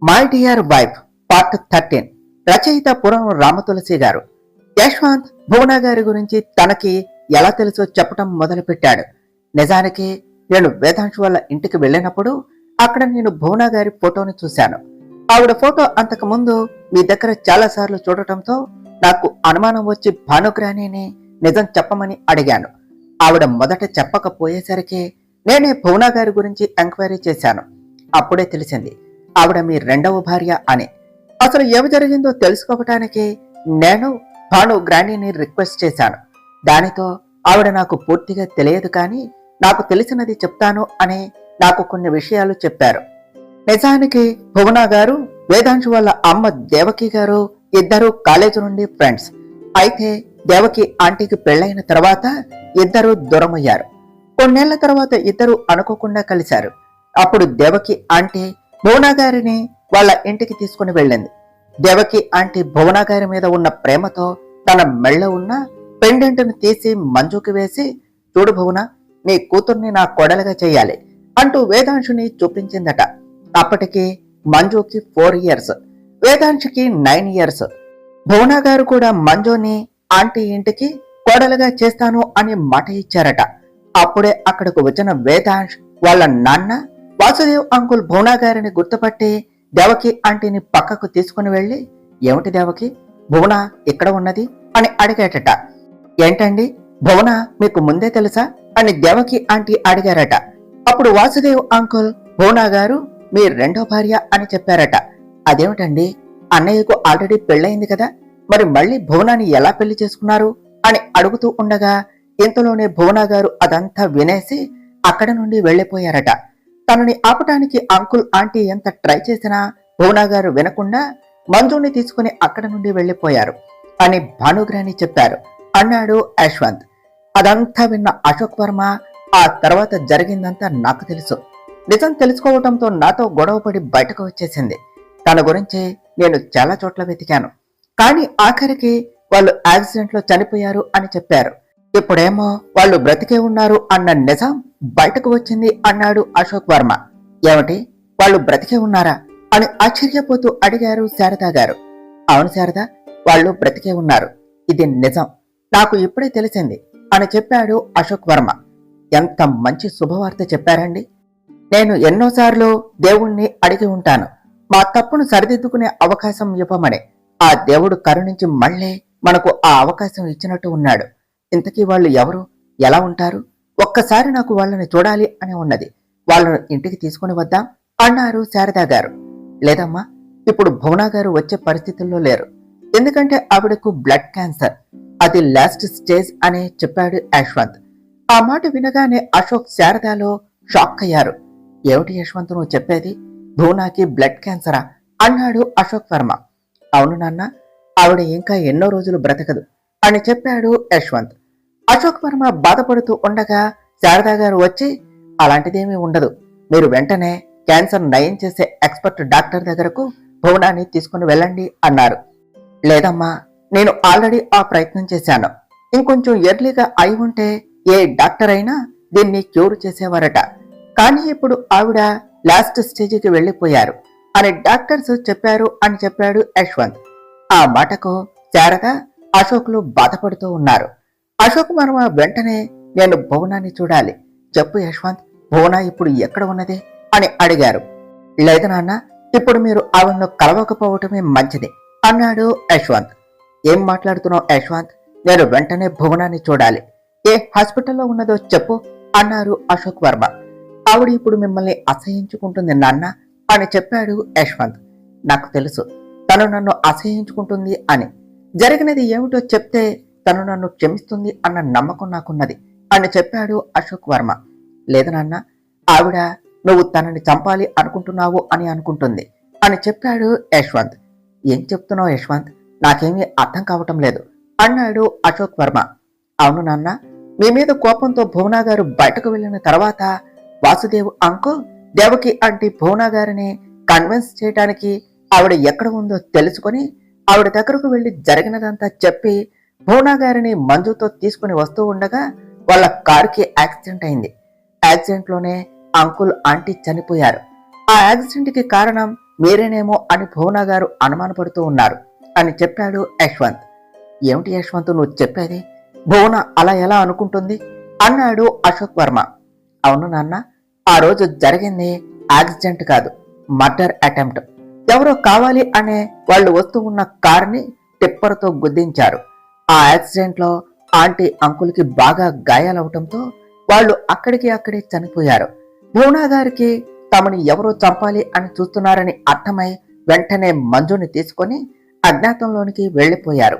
My dear wife part 13. రచయిత పురం రామతులసి గారు. యశ్వంత్ భువన గారి గురించి తనకి ఎలా తెలుసో చెప్పటం మొదలుపెట్టాడు. నిజానికి నేను వేదాంశు వాళ్ళ ఇంటికి వెళ్ళినప్పుడు అక్కడ నేను భువన గారి ఫోటోని చూశాను. ఆవిడ ఫోటో అంతకు ముందు మీ దగ్గర చాలా సార్లు చూడటంతో నాకు అనుమానం వచ్చి భానుగ్రాణిని నిజం చెప్పమని అడిగాను. ఆవిడ మొదట చెప్పకపోయేసరికి నేనే భువన గారి గురించి ఎంక్వైరీ చేశాను. అప్పుడే తెలిసింది ఆవిడ మీ రెండవ భార్య అని. అసలు ఏమి జరిగిందో తెలుసుకోవటానికి నేను భానుగ్రాణిని రిక్వెస్ట్ చేశాను. దానితో ఆవిడ నాకు పూర్తిగా తెలియదు కానీ నాకు తెలిసినది చెప్తాను అని నాకు కొన్ని విషయాలు చెప్పారు. నిజానికి భువన గారు వేదాంశు వాళ్ళ అమ్మ దేవకి గారు ఇద్దరు కాలేజీ నుండి ఫ్రెండ్స్. అయితే దేవకి ఆంటీకి పెళ్లైన తర్వాత ఇద్దరు దూరమయ్యారు. కొన్నేళ్ల తర్వాత ఇద్దరు అనుకోకుండా కలిశారు. అప్పుడు దేవకి ఆంటీ భువన గారిని వాళ్ళ ఇంటికి తీసుకుని వెళ్ళింది. దేవకి ఆంటీ భువన గారి మీద ఉన్న ప్రేమతో తన మెళ్ళ ఉన్న పెండెంట్ను తీసి మంజుకి వేసి, చూడు భువన, నీ కూతుర్ని నా కొడలుగా చేయాలి అంటూ వేదాంశుని చూపించిందట. అప్పటికి మంజుకి 4 years, వేదాంశుకి 9 years. భువన గారు కూడా మంజుని ఆంటీ ఇంటికి కోడలుగా చేస్తాను అని మాట ఇచ్చారట. అప్పుడే అక్కడకు వచ్చిన వేదాంశ్ వాళ్ళ నాన్న వాసుదేవ్ అంకుల్ భువన గారిని గుర్తుపట్టి దేవకి ఆంటీని పక్కకు తీసుకుని వెళ్ళి, ఏమిటి దేవకి, భువన ఇక్కడ ఉన్నది అని అడిగాడట. ఏంటండి, భువన మీకు ముందే తెలుసా అని దేవకి ఆంటీ అడిగారట. అప్పుడు వాసుదేవ్ అంకుల్ భువన గారు మీ రెండో భార్య అని చెప్పారట. అదేమిటండి, అన్నయ్యకు ఆల్రెడీ పెళ్ళయింది కదా, మరి మళ్ళీ భువనాన్ని ఎలా పెళ్లి చేసుకున్నారు అని అడుగుతూ ఉండగా ఇంతలోనే భువన గారు అదంతా వినేసి అక్కడ నుండి వెళ్లిపోయారట. తనని ఆపటానికి అంకుల్ ఆంటీ ఎంత ట్రై చేసినా భువన గారు వినకుండా మంజుని తీసుకుని అక్కడ నుండి వెళ్లిపోయారు అని భానుగ్రాణి చెప్పారు అన్నాడు యశ్వంత్. అదంతా విన్న అశోక్ వర్మ, ఆ తర్వాత జరిగిందంతా నాకు తెలుసు. నిజం తెలుసుకోవటంతో నాతో గొడవపడి బయటకు వచ్చేసింది. తన గురించి నేను చాలా చోట్ల వెతికాను, కానీ ఆఖరికి వాళ్ళు యాక్సిడెంట్ లో చనిపోయారు అని చెప్పారు. ఇప్పుడేమో వాళ్ళు బ్రతికే ఉన్నారు అన్న నిజం బయటకు వచ్చింది అన్నాడు అశోక్ వర్మ. ఏమిటి, వాళ్ళు బ్రతికే ఉన్నారా అని ఆశ్చర్యపోతూ అడిగారు శారదా గారు. అవును శారదా, వాళ్ళు బ్రతికే ఉన్నారు, ఇది నిజం, నాకు ఇప్పుడే తెలిసింది అని చెప్పాడు అశోక్ వర్మ. ఎంత మంచి శుభవార్త చెప్పారండి. నేను ఎన్నోసార్లు దేవుణ్ణి అడిగి ఉంటాను మా తప్పును సరిదిద్దుకునే అవకాశం ఇవ్వమని. ఆ దేవుడు కరుణించి మళ్ళీ మనకు ఆ అవకాశం ఇచ్చినట్టు ఉన్నాడు. ఇంతకీ వాళ్ళు ఎవరు, ఎలా ఉంటారు, ఒక్కసారి నాకు వాళ్ళని చూడాలి అని ఉన్నది. వాళ్ళను ఇంటికి తీసుకుని వద్దాం అన్నారు శారదా గారు. లేదమ్మా, ఇప్పుడు భువన గారు వచ్చే పరిస్థితుల్లో లేరు, ఎందుకంటే ఆవిడకు బ్లడ్ క్యాన్సర్, అది లాస్ట్ స్టేజ్ అని చెప్పాడు యశ్వంత్. ఆ మాట వినగానే అశోక్ శారదాలో షాక్ అయ్యారు. ఏమిటి యశ్వంత్ నువ్వు చెప్పేది, భువనాకి బ్లడ్ క్యాన్సరా అన్నాడు అశోక్ వర్మ. అవును నాన్న, ఆవిడ ఇంకా ఎన్నో రోజులు బ్రతకదు అని చెప్పాడు యశ్వంత్. అశోక్ వర్మ బాధపడుతూ ఉండగా శారదా గారు వచ్చి, అలాంటిదేమీ ఉండదు, మీరు వెంటనే క్యాన్సర్ నయం చేసే ఎక్స్పర్ట్ డాక్టర్ దగ్గరకు భువనాన్ని తీసుకుని వెళ్ళండి అన్నారు. లేదమ్మా, నేను ఆల్రెడీ ఆ ప్రయత్నం చేశాను, ఇంకొంచెం ఎర్లీగా అయి ఉంటే ఏ డాక్టర్ అయినా దీన్ని క్యూర్ చేసేవారట, కానీ ఇప్పుడు ఆవిడ లాస్ట్ స్టేజికి వెళ్లిపోయారు అని డాక్టర్స్ చెప్పారు అని చెప్పాడు యశ్వంత్. ఆ మాటకు శారద అశోక్లు బాధపడుతూ ఉన్నారు. అశోక్ వర్మ వెంటనే, నేను భువనాన్ని చూడాలి, చెప్పు యశ్వంత్, భువన ఇప్పుడు ఎక్కడ ఉన్నది అని అడిగారు. లేదు నాన్న, ఇప్పుడు మీరు ఆవిడను కలవకపోవటమే మంచిది అన్నాడు యశ్వంత్. ఏం మాట్లాడుతున్నావు యశ్వంత్, నేను వెంటనే భువనాన్ని చూడాలి, ఏ హాస్పిటల్లో ఉన్నదో చెప్పు అన్నారు అశోక్ వర్మ. ఆవిడ ఇప్పుడు మిమ్మల్ని అసహించుకుంటుంది నాన్న అని చెప్పాడు యశ్వంత్. నాకు తెలుసు తను నన్ను అసహించుకుంటుంది అని, జరిగినది ఏమిటో చెప్తే తను నన్ను క్షమిస్తుంది అన్న నమ్మకం నాకున్నది అని చెప్పాడు అశోక్ వర్మ. లేదు నాన్న, ఆవిడ నువ్వు తనని చంపాలి అనుకుంటున్నావు అని అనుకుంటుంది అని చెప్పాడు యశ్వంత్. ఏం చెప్తున్నావు యశ్వంత్, నాకేమీ అర్థం కావటం లేదు అన్నాడు అశోక్ వర్మ. అవును నాన్న, మీ మీద కోపంతో భువన గారు బయటకు వెళ్ళిన తర్వాత వాసుదేవ్ అంకుల్ దేవకి ఆంటీ భువన గారిని కన్విన్స్ చేయడానికి ఆవిడ ఎక్కడ ఉందో తెలుసుకొని ఆవిడ దగ్గరకు వెళ్లి జరిగినదంతా చెప్పి భువన గారిని మంజుతో తీసుకుని వస్తూ ఉండగా వాళ్ళ కారుకి యాక్సిడెంట్ అయింది. యాక్సిడెంట్ లోనే అంకుల్ ఆంటీ చనిపోయారు. ఆ యాక్సిడెంట్ కి కారణం మీరేనేమో అని భువన గారు అనుమానపడుతూ ఉన్నారు అని చెప్పాడు యశ్వంత్. ఏమిటి యశ్వంత్ నువ్వు చెప్పేది? భువన అలా ఎలా అనుకుంటుంది అన్నాడు అశోక్ వర్మ. అవును నాన్న, ఆ రోజు జరిగింది యాక్సిడెంట్ కాదు, మర్డర్ అటెంప్ట్. ఎవరో కావాలి అనే వాళ్ళు వస్తూ ఉన్న కారుని టిప్పర్తో గుద్దించారు. ఆ యాక్సిడెంట్ లో ఆంటీ అంకుల్కి బాగా గాయాలవటంతో వాళ్ళు అక్కడే చనిపోయారు. భువన గారికి తమని ఎవరో చంపాలి అని చూస్తున్నారని అర్థమై వెంటనే మంజుని తీసుకొని అజ్ఞాతంలోనికి వెళ్లిపోయారు.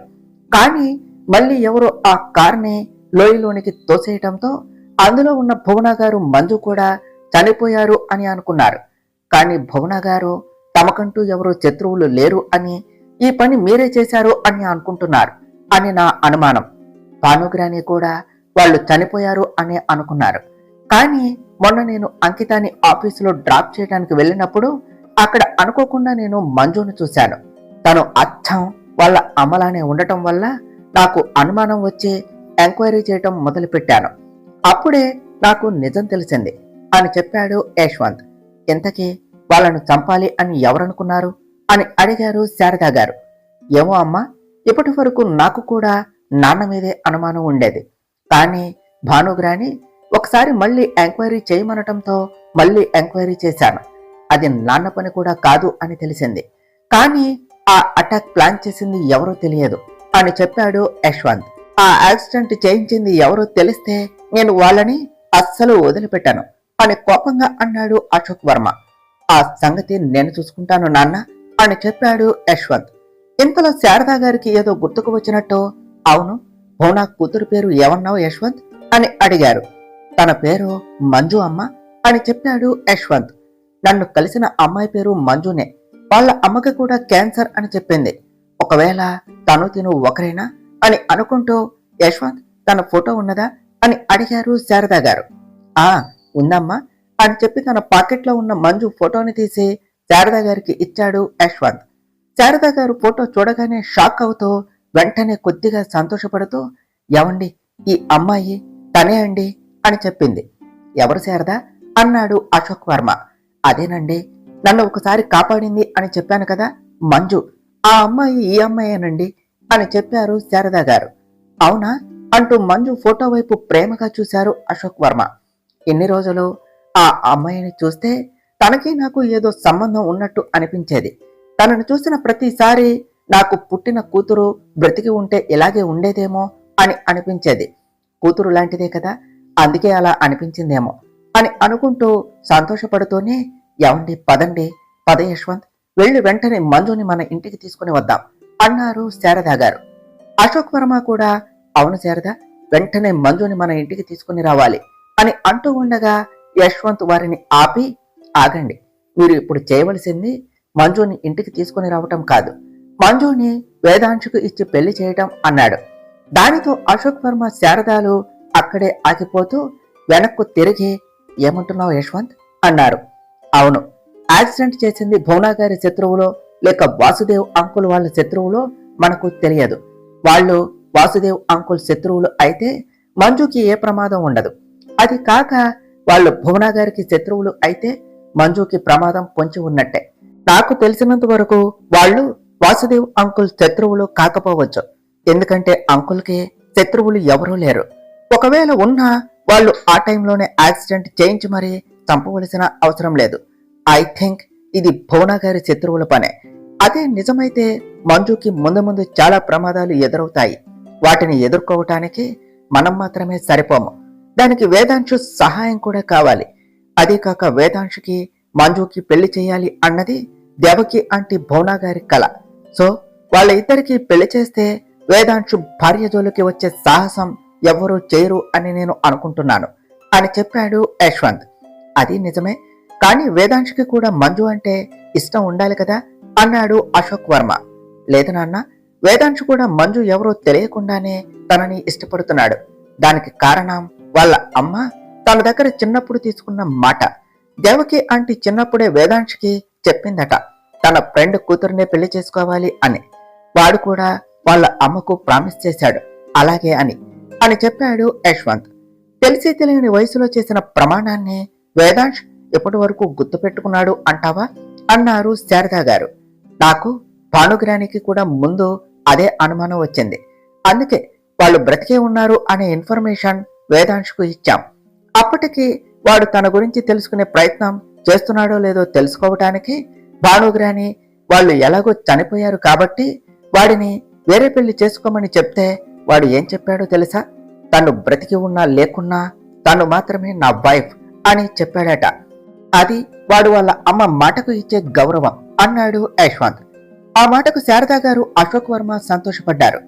కానీ మళ్ళీ ఎవరో ఆ కార్ని లోయలోనికి తోసేయటంతో అందులో ఉన్న భువన గారు మంజు కూడా చనిపోయారు అని అనుకున్నారు. కానీ భువన గారు తమకంటూ ఎవరో శత్రువులు లేరు అని, ఈ పని మీరే చేశారు అని అనుకుంటున్నారు అని నా అనుమానం. భానుగ్రాని కూడా వాళ్ళు చనిపోయారు అని అనుకున్నారు. కానీ మొన్న నేను అంకితాని ఆఫీసులో డ్రాప్ చేయడానికి వెళ్ళినప్పుడు అక్కడ అనుకోకుండా నేను మంజును చూశాను. తను అచ్చం వాళ్ళ అమ్మలానే ఉండటం వల్ల నాకు అనుమానం వచ్చి ఎంక్వైరీ చేయటం మొదలుపెట్టాను. అప్పుడే నాకు నిజం తెలిసింది అని చెప్పాడు యశ్వంత్. ఇంతకీ వాళ్ళను చంపాలి అని ఎవరనుకున్నారు అని అడిగారు శారదా గారు. ఏమో అమ్మా, ఇప్పటి వరకు నాకు కూడా నాన్న మీదే అనుమానం ఉండేది. కానీ భానుగ్రాని ఒకసారి మళ్ళీ ఎంక్వైరీ చేయమనటంతో మళ్ళీ ఎంక్వైరీ చేశాను. అది నాన్న పని కూడా కాదు అని తెలిసింది. కానీ ఆ అటాక్ ప్లాన్ చేసింది ఎవరో తెలియదు అని చెప్పాడు యశ్వంత్. ఆ యాక్సిడెంట్ చేయించింది ఎవరో తెలిస్తే నేను వాళ్ళని అస్సలు వదిలిపెట్టాను అని కోపంగా అన్నాడు అశోక్ వర్మ. ఆ సంగతి నేను చూసుకుంటాను నాన్న అని చెప్పాడు యశ్వంత్. ఇంతలో శారదా గారికి ఏదో గుర్తుకు వచ్చినట్టు, అవును భువన కూతురు పేరు ఏమన్నావు యశ్వంత్ అని అడిగారు. తన పేరు మంజు అమ్మ అని చెప్పాడు యశ్వంత్. నన్ను కలిసిన అమ్మాయి పేరు మంజునే. వాళ్ళ అమ్మకి కూడా క్యాన్సర్ అని చెప్పింది. ఒకవేళ తను తిను ఒకరేనా అని అనుకుంటూ యశ్వంత్ తన ఫోటో ఉన్నదా అని అడిగారు శారదా గారు. ఆ ఉందమ్మా అని చెప్పి తన పాకెట్లో ఉన్న మంజు ఫోటోని తీసి శారదా గారికి ఇచ్చాడు యశ్వంత్. శారదా గారు ఫోటో చూడగానే షాక్ అవుతూ వెంటనే కొద్దిగా సంతోషపడుతూ, ఏమండి ఈ అమ్మాయి తనే అండి అని చెప్పింది. ఎవరు శారదా అన్నాడు అశోక్ వర్మ. అదేనండి, నన్ను ఒకసారి కాపాడింది అని చెప్పాను కదా, మంజు, ఆ అమ్మాయి ఈ అమ్మాయేనండి అని చెప్పారు శారదా గారు. అవునా అంటూ మంజు ఫోటో వైపు ప్రేమగా చూశారు అశోక్ వర్మ. ఇన్ని రోజులు ఆ అమ్మాయిని చూస్తే తనకి నాకు ఏదో సంబంధం ఉన్నట్టు అనిపించేది. తనను చూసిన ప్రతిసారి నాకు పుట్టిన కూతురు బ్రతికి ఉంటే ఇలాగే ఉండేదేమో అని అనిపించేది. కూతురు లాంటిదే కదా, అందుకే అలా అనిపించిందేమో అని అనుకుంటూ సంతోషపడుతూనే, ఏమండి పదండి, పద యశ్వంత్, వెళ్ళి వెంటనే మంజుని మన ఇంటికి తీసుకుని వద్దాం అన్నారు శారదా గారు. అశోక్ వర్మ కూడా అవును శారద, వెంటనే మంజుని మన ఇంటికి తీసుకుని రావాలి అని అంటూ ఉండగా యశ్వంత్ వారిని ఆపి, ఆగండి, మీరు ఇప్పుడు చేయవలసింది మంజుని ఇంటికి తీసుకుని రావటం కాదు, మంజుని వేదాంశుకు ఇచ్చి పెళ్లి చేయటం అన్నాడు. దానితో అశోక్ వర్మ శారదాలు అక్కడే ఆగిపోతూ వెనక్కు తిరిగి, ఏమంటున్నావు యశ్వంత్ అన్నారు. అవును, యాక్సిడెంట్ చేసింది భువన గారి శత్రువులో లేక వాసుదేవ్ అంకుల్ వాళ్ళ శత్రువులో మనకు తెలియదు. వాళ్ళు వాసుదేవ్ అంకుల్ శత్రువులు అయితే మంజుకి ఏ ప్రమాదం ఉండదు. అది కాక వాళ్ళు భువన గారికి శత్రువులు అయితే మంజుకి ప్రమాదం పొంచి ఉన్నట్టే. నాకు తెలిసినంత వరకు వాళ్ళు వాసుదేవ్ అంకుల్ శత్రువులు కాకపోవచ్చు. ఎందుకంటే అంకుల్కి శత్రువులు ఎవరూ లేరు. ఒకవేళ ఉన్నా వాళ్ళు ఆ టైంలోనే యాక్సిడెంట్ చేయించి మరీ చంపవలసిన అవసరం లేదు. ఐ థింక్ ఇది భువన గారి శత్రువుల పనే. అదే నిజమైతే మంజుకి ముందు ముందు చాలా ప్రమాదాలు ఎదురవుతాయి. వాటిని ఎదుర్కోవటానికి మనం మాత్రమే సరిపోము. దానికి వేదాంశు సహాయం కూడా కావాలి. అదే కాక వేదాంశుకి మంజుకి పెళ్లి చేయాలి అన్నది దేవకి ఆంటీ భువన గారి కల. సో వాళ్ళ ఇద్దరికి పెళ్లి చేస్తే వేదాంశు భార్య జోలికి వచ్చే సాహసం ఎవరూ చేయరు అని నేను అనుకుంటున్నాను అని చెప్పాడు యశ్వంత్. అది నిజమే, కానీ వేదాంశుకి కూడా మంజు అంటే ఇష్టం ఉండాలి కదా అన్నాడు అశోక్ వర్మ. లేదు నాన్న, వేదాంశు కూడా మంజు ఎవరో తెలియకుండానే తనని ఇష్టపడుతున్నాడు. దానికి కారణం వాళ్ళ అమ్మ తన దగ్గర చిన్నప్పుడు తీసుకున్న మాట. దేవకి ఆంటీ చిన్నప్పుడే వేదాంశుకి చెప్పిందట తన ఫ్రెండ్ కూతురునే పెళ్లి చేసుకోవాలి అని. వాడు కూడా వాళ్ళ అమ్మకు ప్రామిస్ చేశాడు అలాగే అని చెప్పాడు యశ్వంత్. తెలిసి తెలియని వయసులో చేసిన ప్రమాణాన్ని వేదాంశ్ ఎప్పటి వరకు గుర్తు పెట్టుకున్నాడు అంటావా అన్నారు శారద గారు. నాకు భానుగ్రానికి కూడా ముందు అదే అనుమానం వచ్చింది. అందుకే వాళ్ళు బ్రతికే ఉన్నారు అనే ఇన్ఫర్మేషన్ వేదాంశుకు ఇచ్చాం. అప్పటికి వాడు తన గురించి తెలుసుకునే ప్రయత్నం చేస్తున్నాడో లేదో తెలుసుకోవటానికి భానుగ్రాని వాళ్ళు ఎలాగో చనిపోయారు కాబట్టి వాడిని వేరే పెళ్లి చేసుకోమని చెప్తే వాడు ఏం చెప్పాడో తెలుసా? తను బ్రతికి ఉన్నా లేకున్నా తను మాత్రమే నా వైఫ్ అని చెప్పాడట. అది వాడు వాళ్ళ అమ్మ మాటకు ఇచ్చే గౌరవం అన్నాడు యశ్వంత్. ఆ మాటకు శారదా గారు, అశోక్ వర్మ సంతోషపడ్డారు.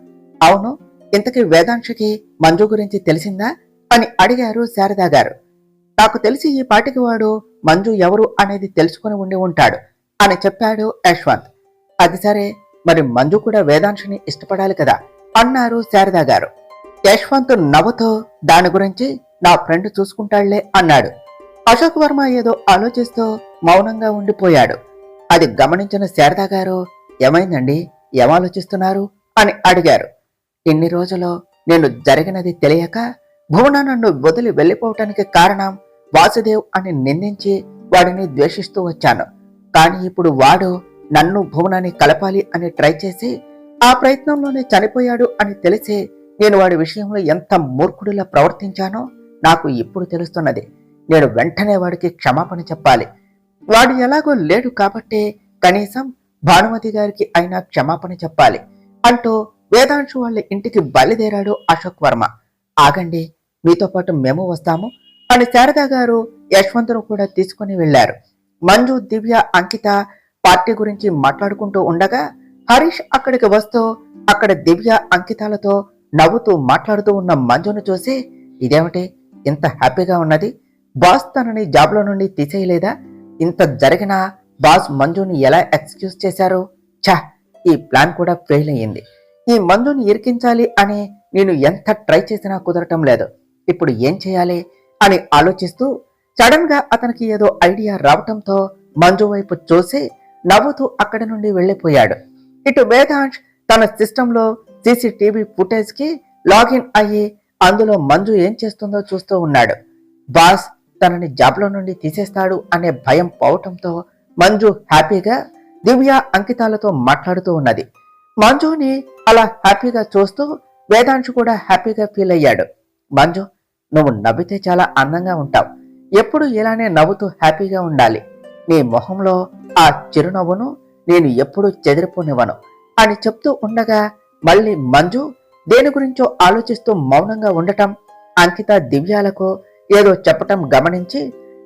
అవును, ఇంతకీ వేదాంశకి మంజు గురించి తెలిసిందా అని అడిగారు శారదా గారు. నాకు తెలిసి ఈ పాటికి వాడు మంజు ఎవరు అనేది తెలుసుకుని ఉండి ఉంటాడు అని చెప్పాడు యశ్వంత్. అది సరే, మరి మంజు కూడా వేదాంశని ఇష్టపడాలి కదా అన్నారు శారదా గారు. యశ్వంత్ నవ్వుతో దాని గురించి నా ఫ్రెండ్ చూసుకుంటాళ్లే అన్నాడు. అశోక్ వర్మ ఏదో ఆలోచిస్తూ మౌనంగా ఉండిపోయాడు. అది గమనించిన శారదా గారు, ఏమైందండి, ఏమాలోచిస్తున్నారు అని అడిగారు. ఇన్ని రోజులు నేను జరిగినది తెలియక భువన నన్ను వదిలి వెళ్లిపోవటానికి కారణం వాసుదేవ్ అని నిందించి వాడిని ద్వేషిస్తూ వచ్చాను. కానీ ఇప్పుడు వాడు నన్ను భువనాన్ని కలపాలి అని ట్రై చేసి ఆ ప్రయత్నంలోనే చనిపోయాడు అని తెలిసి నేను వాడి విషయంలో ఎంత మూర్ఖుడిలా ప్రవర్తించానో నాకు ఇప్పుడు తెలుస్తున్నది. నేను వెంటనే వాడికి క్షమాపణ చెప్పాలి. వాడు ఎలాగో లేడు కాబట్టి కనీసం భానుమతి గారికి అయినా క్షమాపణ చెప్పాలి అంటూ వేదాంశు వాళ్ళ ఇంటికి బయలుదేరాడు అశోక్ వర్మ. ఆగండి, మీతో పాటు మేము వస్తాము అని శారదా గారు యశ్వంత్ను కూడా తీసుకుని వెళ్లారు. మంజు, దివ్య, అంకిత పార్టీ గురించి మాట్లాడుకుంటూ ఉండగా హరీష్ అక్కడికి వస్తూ అక్కడ దివ్య, అంకితాలతో నవ్వుతూ మాట్లాడుతూ ఉన్న మంజును చూసి, ఇదేమిటి ఇంత హ్యాపీగా ఉన్నది? బాస్ తనని జాబ్లో నుండి తీసేయలేదా? ఇంత జరిగినా బాస్ మంజుని ఎలా ఎక్స్క్యూజ్ చేశారు? ఛా, ఈ ప్లాన్ కూడా ఫెయిల్ అయ్యింది. ఈ మంజుని ఇరికించాలి అని నేను ఎంత ట్రై చేసినా కుదరటం లేదు. ఇప్పుడు ఏం చేయాలి అని ఆలోచిస్తూ సడన్ గా అతనికి ఏదో ఐడియా రావటంతో మంజు వైపు చూసి నవ్వుతూ అక్కడి నుండి వెళ్లిపోయాడు. ఇటు వేదాంశ్ తన సిస్టంలో సీసీటీవీ ఫుటేజ్ కి లాగిన్ అయ్యి అందులో మంజు ఏం చేస్తుందో చూస్తూ ఉన్నాడు. బాస్ తనని జాబ్లో నుండి తీసేస్తాడు అనే భయం పోవటంతో మంజు హ్యాపీగా దివ్య, అంకితాలతో మాట్లాడుతూ ఉన్నది. మంజుని అలా హ్యాపీగా చూస్తూ వేదాంశు కూడా హ్యాపీగా ఫీల్ అయ్యాడు. మంజు, నువ్వు నవ్వితే చాలా అందంగా ఉంటావు. ఎప్పుడు ఇలానే నవ్వుతూ హ్యాపీగా ఉండాలి. నీ మొహంలో ఆ చిరునవ్వును నేను ఎప్పుడూ చెదిరిపోనివ్వను అని చెప్తూ ఉండగా మళ్ళీ మంజు దేని గురించో ఆలోచిస్తూ మౌనంగా ఉండటం, అంకిత, దివ్యాలకు ఏదో చెప్పటం గమనించి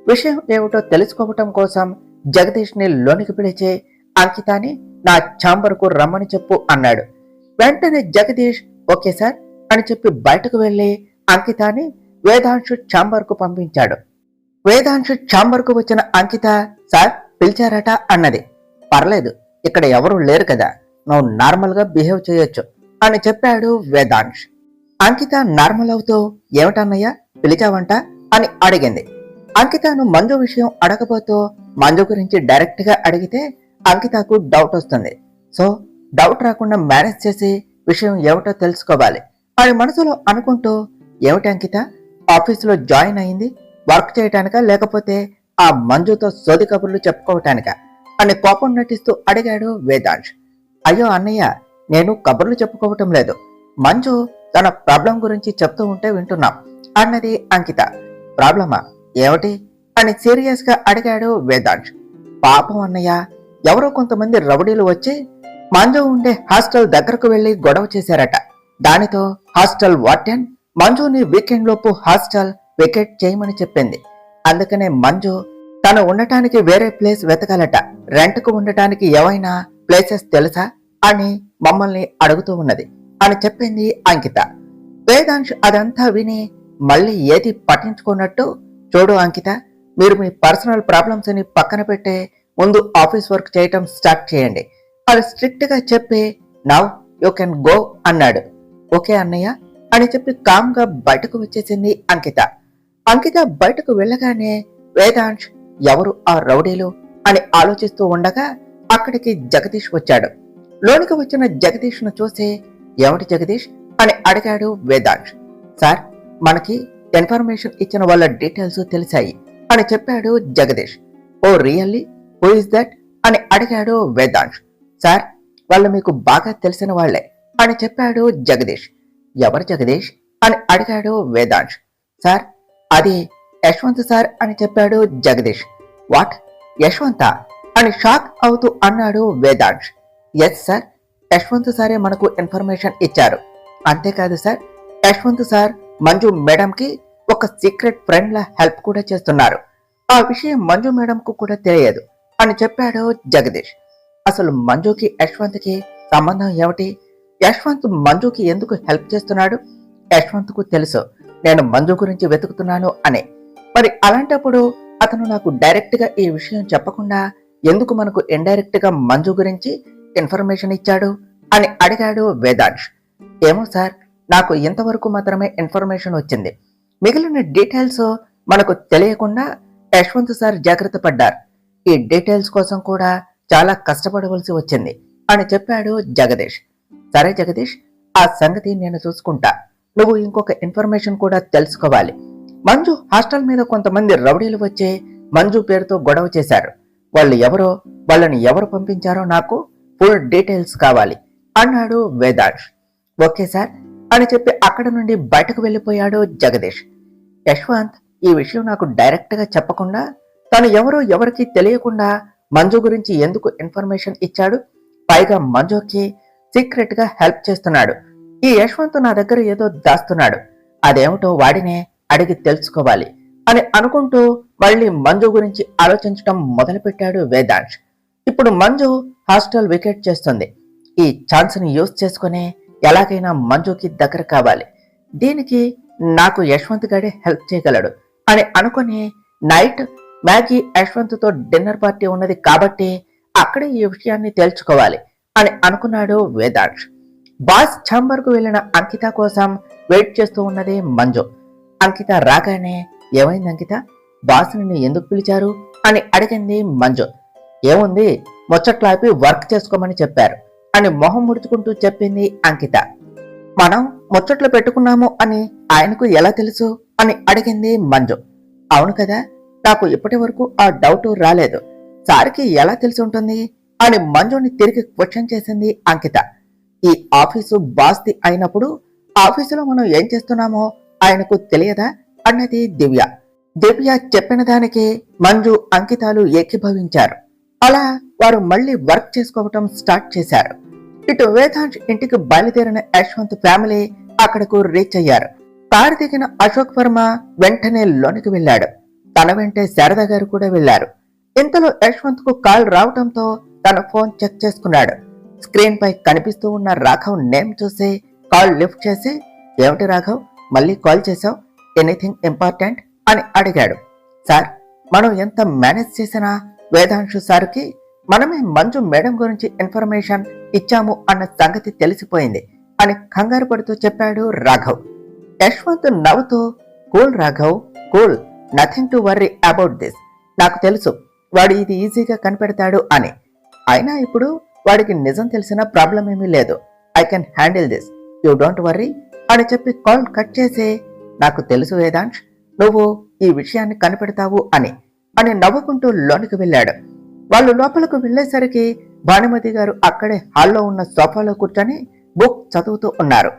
విషయం ఏమిటో తెలుసుకోవటం కోసం జగదీష్ ని లోనికి పిలిచి అంకితాని నా ఛాంబర్కు రమ్మని చెప్పు అన్నాడు. వెంటనే జగదీష్ ఓకే సార్ అని చెప్పి బయటకు వెళ్లి అంకితాని వేదాంశు ఛాంబర్కు పంపించాడు. వేదాంశు ఛాంబర్కు వచ్చిన అంకిత, సార్ పిలిచారట అన్నది. పర్లేదు, ఇక్కడ ఎవరూ లేరు కదా, నువ్వు నార్మల్ గా బిహేవ్ చేయొచ్చు అని చెప్పాడు వేదాంశ్. అంకిత నార్మల్ అవుతూ ఏమిటన్నయ్యా పిలిచావంట అని అడిగింది. అంకితను మంజు విషయం అడగబోతూ మంజు గురించి డైరెక్ట్ గా అడిగితే అంకితకు డౌట్ వస్తుంది. సో డౌట్ రాకుండా మేనేజ్ చేసి విషయం ఏమిటో తెలుసుకోవాలి అని మనసులో అనుకుంటూ, ఏమిటి అంకిత, ఆఫీసులో జాయిన్ అయింది వర్క్ చేయటానికా లేకపోతే ఆ మంజుతో సోది కబుర్లు చెప్పుకోవటానికా అని కోపం నటిస్తూ అడిగాడు వేదాంశ్. అయ్యో అన్నయ్య, నేను కబుర్లు చెప్పుకోవటం లేదు, మంజు తన ప్రాబ్లం గురించి చెప్తూ ఉంటే వింటున్నాం అన్నది అంకిత. ప్రాబ్లమా, ఏమిటి అని సీరియస్ గా అడిగాడు వేదాంశ్. పాపం అన్నయ్య, ఎవరో కొంతమంది రౌడీలు వచ్చి మంజు ఉండే హాస్టల్ దగ్గరకు వెళ్లి గొడవ చేశారట. దానితో హాస్టల్ వార్డెన్ మంజుని వీకెండ్ లోపు హాస్టల్ వెకేట్ చేయమని చెప్పింది. అందుకనే మంజు తను ఉండటానికి వేరే ప్లేస్ వెతకాలట. రెంట్ కు ఉండటానికి ఏవైనా ప్లేసెస్ తెలుసా అని మమ్మల్ని అడుగుతూ ఉన్నది అని చెప్పింది అంకిత. వేదాంశ్ అదంతా విని మళ్ళీ ఏది పట్టించుకున్నట్టు, చూడు అంకిత, మీరు మీ పర్సనల్ ప్రాబ్లమ్స్ ని పక్కన పెట్టే ముందు ఆఫీస్ వర్క్ చేయటం స్టార్ట్ చేయండి అని స్ట్రిక్ట్ గా చెప్పి నౌ యూ కెన్ గో అన్నాడు. ఓకే అన్నయ్య అని చెప్పి కామ్ గా బయటకు వచ్చేసింది అంకిత. అంకిత బయటకు వెళ్ళగానే వేదాంశ్ ఎవరు ఆ రౌడీలు అని ఆలోచిస్తూ ఉండగా అక్కడికి జగదీష్ వచ్చాడు. లోనికి వచ్చిన జగదీష్ ను చూసి, ఏమిటి జగదీష్ అని అడిగాడు వేదాంశ్. సార్, మనకి ఇన్ఫర్మేషన్ ఇచ్చిన వాళ్ళ డీటెయిల్స్ తెలిసాయి అని చెప్పాడు జగదీష్. ఓ రియల్లీ, హూ ఇస్ దట్ అని అడిగాడు వేదాంశ్. సార్, వాళ్ళు మీకు బాగా తెలిసిన వాళ్లే అని చెప్పాడు జగదీష్. ఎవరు జగదీష్ అని అడిగాడు వేదాంశ్. సార్, అది యశ్వంత్ సార్ అని చెప్పాడు జగదీష్. వాట్, యశ్వంత అని షాక్ అవుతూ అన్నాడు వేదాంశ్. ఎస్ సార్, యశ్వంత్ సారే మనకు ఇన్ఫర్మేషన్ ఇచ్చారు. అంతేకాదు సార్, యశ్వంత్ సార్ మంజు మేడంకి ఒక సీక్రెట్ ఫ్రెండ్ లా హెల్ప్ కూడా చేస్తున్నారు. ఆ విషయం మంజు మేడంకు కూడా తెలియదు అని చెప్పాడు జగదీష్. అసలు మంజుకి యశ్వంత్కి సంబంధం ఏమిటి? యశ్వంత్ మంజుకి ఎందుకు హెల్ప్ చేస్తున్నాడు? యశ్వంత్కు తెలుసు నేను మంజు గురించి వెతుకుతున్నాను అని. మరి అలాంటప్పుడు అతను నాకు డైరెక్ట్ గా ఈ విషయం చెప్పకుండా ఎందుకు మనకు ఇండైరెక్ట్ గా మంజు గురించి ఇన్ఫర్మేషన్ ఇచ్చాడు అని అడిగాడు వేదాంశ్. ఏమో సార్, నాకు ఇంతవరకు మాత్రమే ఇన్ఫర్మేషన్ వచ్చింది. మిగిలిన డీటెయిల్స్ మనకు తెలియకుండా యశ్వంత్ సార్ జాగ్రత్త పడ్డారు. ఈ డీటెయిల్స్ కోసం కూడా చాలా కష్టపడవలసి వచ్చింది అని చెప్పాడు జగదీష్. సరే జగదీష్, ఆ సంగతి నేను చూసుకుంటా. నువ్వు ఇంకొక ఇన్ఫర్మేషన్ కూడా తెలుసుకోవాలి. మంజు హాస్టల్ మీద కొంతమంది రౌడీలు వచ్చి మంజు పేరుతో గొడవ చేశారు. వాళ్ళు ఎవరో, వాళ్ళని ఎవరు పంపించారో నాకు ఫుల్ డీటెయిల్స్ కావాలి అన్నాడు వేదాంశ్. ఓకే సార్ అని చెప్పి అక్కడ నుండి బయటకు వెళ్ళిపోయాడు జగదీష్. యశ్వంత్ ఈ విషయం నాకు డైరెక్ట్ గా చెప్పకుండా తను ఎవరో ఎవరికి తెలియకుండా మంజు గురించి ఎందుకు ఇన్ఫర్మేషన్ ఇచ్చాడు? పైగా మంజుకి సీక్రెట్ గా హెల్ప్ చేస్తున్నాడు. ఈ యశ్వంత్ నా దగ్గర ఏదో దాస్తున్నాడు. అదేమిటో వాడినే అడిగి తెలుసుకోవాలి అని అనుకుంటూ మళ్ళీ మంజు గురించి ఆలోచించడం మొదలుపెట్టాడు వేదాంశ్. ఇప్పుడు మంజు హాస్టల్ వికెట్ చేస్తుంది. ఈ ఛాన్స్ ని యూజ్ చేసుకుని ఎలాగైనా మంజుకి దగ్గర కావాలి. దీనికి నాకు యశ్వంత్ గడే హెల్ప్ చేయగలడు అని అనుకుని నైట్ మ్యాగీ యశ్వంత్ తో డిన్నర్ పార్టీ ఉన్నది కాబట్టి అక్కడే ఈ విషయాన్ని తేల్చుకోవాలి అని అనుకున్నాడు వేదాంశ్. బాస్ ఛాంబర్ కు వెళ్లిన అంకిత కోసం వెయిట్ చేస్తూ ఉన్నది మంజు. అంకిత రాగానే, ఏమైంది అంకిత, బాస్ నిన్ను ఎందుకు పిలిచారు అని అడిగింది మంజు. ఏముంది, ముచ్చట్లాపి వర్క్ చేసుకోమని చెప్పారు అని మొహం ముడుచుకుంటూ చెప్పింది అంకిత. మనం ముచ్చట్లు పెట్టుకున్నాము అని ఆయనకు ఎలా తెలుసు అని అడిగింది మంజు. అవును కదా, నాకు ఇప్పటి వరకు ఆ డౌట్ రాలేదు. సార్కి ఎలా తెలిసి ఉంటుంది అని మంజుని తిరిగి క్వశ్చన్ చేసింది అంకిత. ఈ ఆఫీసు బాస్ది అయినప్పుడు ఆఫీసులో మనం ఏం చేస్తున్నామో ఆయనకు తెలియదా అన్నది దివ్య. దివ్య చెప్పిన దానికి మంజు అంకితాలు ఏకీభవించారు. అలా వారు మళ్లీ వర్క్ చేసుకోవటం స్టార్ట్ చేశారు. ఇటు వేదాంశ్ ఇంటికి బయలుదేరిన యశ్వంత్ ఫ్యామిలీ అక్కడకు రీచ్ అయ్యారు. కారు దిగిన అశోక్ వర్మ వెంటనే లోనికి వెళ్లాడు. తన వెంటే శారద గారు కూడా వెళ్లారు. ఇంతలో యశ్వంత్ కు కాల్ రావటంతో తన ఫోన్ చెక్ చేసుకున్నాడు. స్క్రీన్ పై కనిపిస్తూ ఉన్న రాఘవ్ నేమ్ చూసి కాల్ లిఫ్ట్ చేసి, ఏమిటి రాఘవ్, మళ్ళీ కాల్ చేశావు, ఎనీథింగ్ ఇంపార్టెంట్ అని అడిగాడు. సార్, మనం ఎంత మేనేజ్ చేసినా వేదాంశు సార్కి మనమే మంజు మేడం గురించి ఇన్ఫర్మేషన్ ఇచ్చాము అన్న సంగతి తెలిసిపోయింది అని కంగారు పడుతూ చెప్పాడు రాఘవ్. యశ్వంత్ నవ్వుతూ, cool Raghav, cool, nothing to worry about this. నాకు తెలుసు వాడు ఇది ఈజీగా కనిపెడతాడు అని. అయినా ఇప్పుడు వాడికి నిజం తెలిసిన ప్రాబ్లం ఏమీ లేదు. I can handle this, you don't worry అని చెప్పి కాల్ కట్ చేసి, నాకు తెలుసు వేదాంశ్, నువ్వు ఈ విషయాన్ని కనిపెడతావు అని నవ్వుకుంటూ లోనికి వెళ్ళాడు. వాళ్ళు లోపలకు వెళ్లేసరికి భానుమతి గారు అక్కడే హాల్లో ఉన్న సోఫాలో కూర్చొని బుక్ చదువుతూ ఉన్నారు.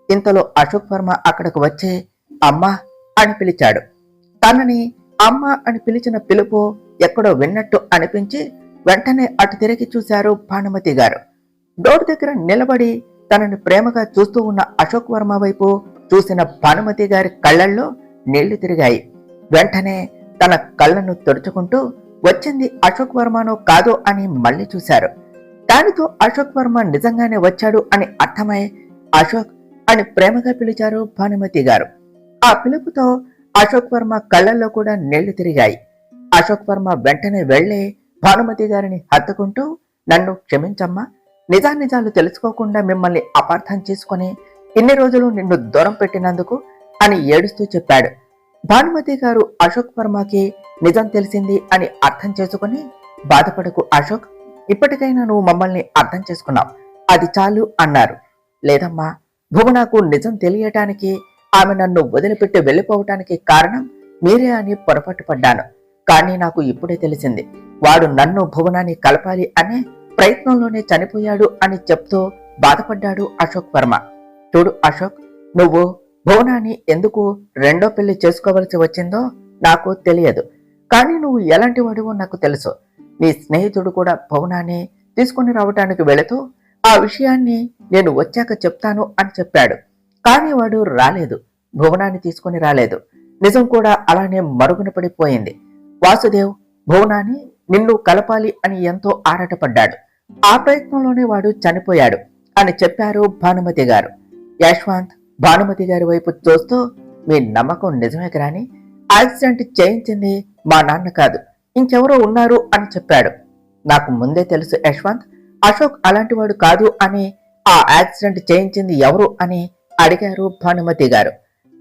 ఇంతలో అశోక్ వర్మ అక్కడకు వచ్చి అమ్మా అని పిలిచాడు. తనని అమ్మ అని పిలిచిన పిలుపు ఎక్కడో విన్నట్టు అనిపించి వెంటనే అటు తిరిగి చూశారు భానుమతి గారు. డోర్ దగ్గర నిలబడి తనని ప్రేమగా చూస్తూ ఉన్న అశోక్ వర్మ వైపు చూసిన భానుమతి గారి కళ్లల్లో నీళ్లు తిరిగాయి. వెంటనే తన కళ్ళను తుడుచుకుంటూ వచ్చింది అశోక్ వర్మనో కాదో అని మళ్లీ చూశారు. దానితో అశోక్ వర్మ నిజంగానే వచ్చాడు అని అర్థమై అశోక్ అని ప్రేమగా పిలిచారు భానుమతి గారు. ఆ పిలుపుతో అశోక్ వర్మ కళ్ళల్లో కూడా నీళ్లు తిరిగాయి. అశోక్ వర్మ వెంటనే వెళ్లి భానుమతి గారిని హత్తుకుంటూ, నన్ను క్షమించమ్మా, నిజాలు తెలుసుకోకుండా మిమ్మల్ని అపార్థం చేసుకుని ఇన్ని రోజులు నిన్ను దూరం పెట్టినందుకు అని ఏడుస్తూ చెప్పాడు. భానుమతి గారు అశోక్ వర్మకి నిజం తెలిసింది అని అర్థం చేసుకుని, బాధపడకు అశోక్, ఇప్పటికైనా నువ్వు మమ్మల్ని అర్థం చేసుకున్నావు, అది చాలు అన్నారు. లేదమ్మా, భువనకు నిజం తెలియటానికి, ఆమె నన్ను వదిలిపెట్టి వెళ్ళిపోవటానికి కారణం మీరే అని పొరపాటు పడ్డాను. కానీ నాకు ఇప్పుడే తెలిసింది వాడు నన్ను భువనాన్ని కలపాలి అనే ప్రయత్నంలోనే చనిపోయాడు అని చెప్తూ బాధపడ్డాడు అశోక్ వర్మ. చూడు అశోక్, నువ్వు భువనాన్ని ఎందుకు రెండో పెళ్లి చేసుకోవలసి వచ్చిందో నాకు తెలియదు, కానీ నువ్వు ఎలాంటి వాడివో నాకు తెలుసు. నీ స్నేహితుడు కూడా భువనాన్ని తీసుకుని రావటానికి వెళుతూ ఆ విషయాన్ని నేను వచ్చాక చెప్తాను అని చెప్పాడు. కానీ వాడు రాలేదు, భువనాన్ని తీసుకుని రాలేదు. నిజం కూడా అలానే మరుగున పడిపోయింది. వాసుదేవ్ భువనాన్ని నిన్ను కలపాలి అని ఎంతో ఆరాటపడ్డాడు. ఆ ప్రయత్నంలోనే వాడు చనిపోయాడు అని చెప్పారు భానుమతి గారు. యశ్వంత్ భానుమతి గారి వైపు చూస్తూ, మీ నమ్మకం నిజమే కానీ యాక్సిడెంట్ చేయించింది మా నాన్న కాదు, ఇంకెవరో ఉన్నారు అని చెప్పాడు. నాకు ముందే తెలుసు యశ్వంత్, అశోక్ అలాంటి వాడు కాదు అని. ఆ యాక్సిడెంట్ చేయించింది ఎవరు అని అడిగారు భానుమతి గారు.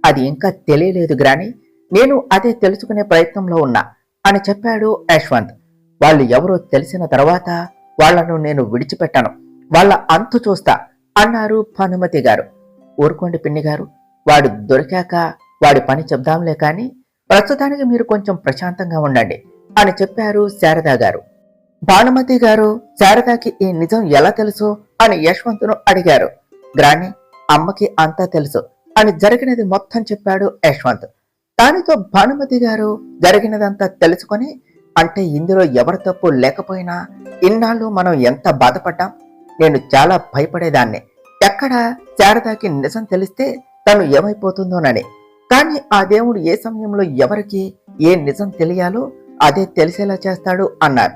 అది ఇంకా తెలియలేదు గ్రాని, నేను అదే తెలుసుకునే ప్రయత్నంలో ఉన్నా అని చెప్పాడు యశ్వంత్. వాళ్ళు ఎవరో తెలిసిన తర్వాత వాళ్లను నేను విడిచిపెట్టాను, వాళ్ళ అంతు చూస్తా అన్నారు భానుమతి గారు. ఊరుకోండి పిన్ని గారు, వాడు దొరికాక వాడి పని చెప్దాంలే కానీ ప్రస్తుతానికి మీరు కొంచెం ప్రశాంతంగా ఉండండి అని చెప్పారు శారదా గారు. భానుమతి గారు శారదాకి ఈ నిజం ఎలా తెలుసు అని యశ్వంత్ను అడిగారు. గ్రాని, అమ్మకి అంతా తెలుసు అని జరిగినది మొత్తం చెప్పాడు యశ్వంత్. దానితో భానుమతి గారు జరిగినదంతా తెలుసుకొని, అంటే ఇందులో ఎవరి తప్పు లేకపోయినా ఇన్నాళ్ళు మనం ఎంత బాధపడ్డాం, నేను చాలా భయపడేదాన్ని ఎక్కడ శారదాకి నిజం తెలిస్తే తను ఏమైపోతుందోనని. కానీ ఆ దేవుడు ఏ సమయంలో ఎవరికి ఏ నిజం తెలియాలో అదే తెలిసేలా చేస్తాడు అన్నారు.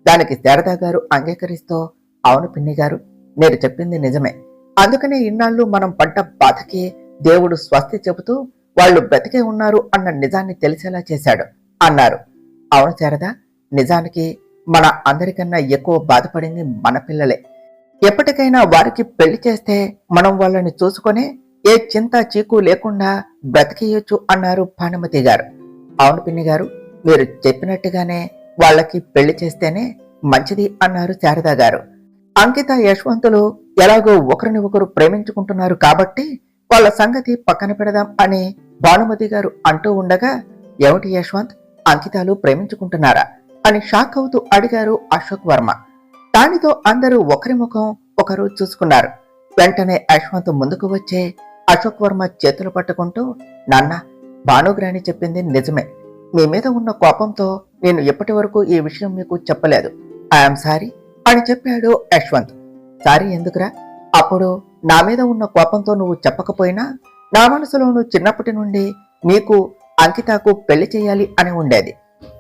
దానికి శారదా గారు అంగీకరిస్తూ, అవును పిన్ని గారు, మీరు చెప్పింది నిజమే, అందుకనే ఇన్నాళ్ళు మనం పడ్డ బాధకి దేవుడు స్వస్తి చెబుతూ వాళ్ళు బ్రతికే ఉన్నారు అన్న నిజాన్ని తెలిసేలా చేశాడు అన్నారు. అవును శారదా, నిజానికి మన అందరికన్నా ఎక్కువ బాధపడింది మన పిల్లలే. ఎప్పటికైనా వారికి పెళ్లి చేస్తే మనం వాళ్ళని చూసుకొని ఏ చింత చీకు లేకుండా బ్రతికేయొచ్చు అన్నారు భానుమతి గారు. అవును పిన్ని గారు, మీరు చెప్పినట్టుగానే వాళ్ళకి పెళ్లి చేస్తేనే మంచిది అన్నారు శారదా గారు. అంకిత యశ్వంతులు ఎలాగో ఒకరిని ఒకరు ప్రేమించుకుంటున్నారు కాబట్టి వాళ్ళ సంగతి పక్కన పెడదాం అని భానుమతి గారు అంటూ ఉండగా, ఏమిటి యశ్వంత్, అంకితాలు ప్రేమించుకుంటున్నారా అని షాక్ అవుతూ అడిగారు అశోక్ వర్మ. దానితో అందరూ ఒకరి ముఖం ఒకరు చూసుకున్నారు. వెంటనే యశ్వంత్ ముందుకు వచ్చే అశోక్ వర్మ చేతులు పట్టుకుంటూ, నాన్న, భానుగ్రాని చెప్పింది నిజమే, మీ మీద ఉన్న కోపంతో నేను ఎప్పటి వరకు ఈ విషయం మీకు చెప్పలేదు, ఐఎమ్ సారీ అని చెప్పాడు యశ్వంత్. సారీ ఎందుకురా, అప్పుడు నా మీద ఉన్న కోపంతో నువ్వు చెప్పకపోయినా నా మనసులోనూ చిన్నప్పటి నుండి నీకు అంకితకు పెళ్లి చేయాలి అని ఉండేది.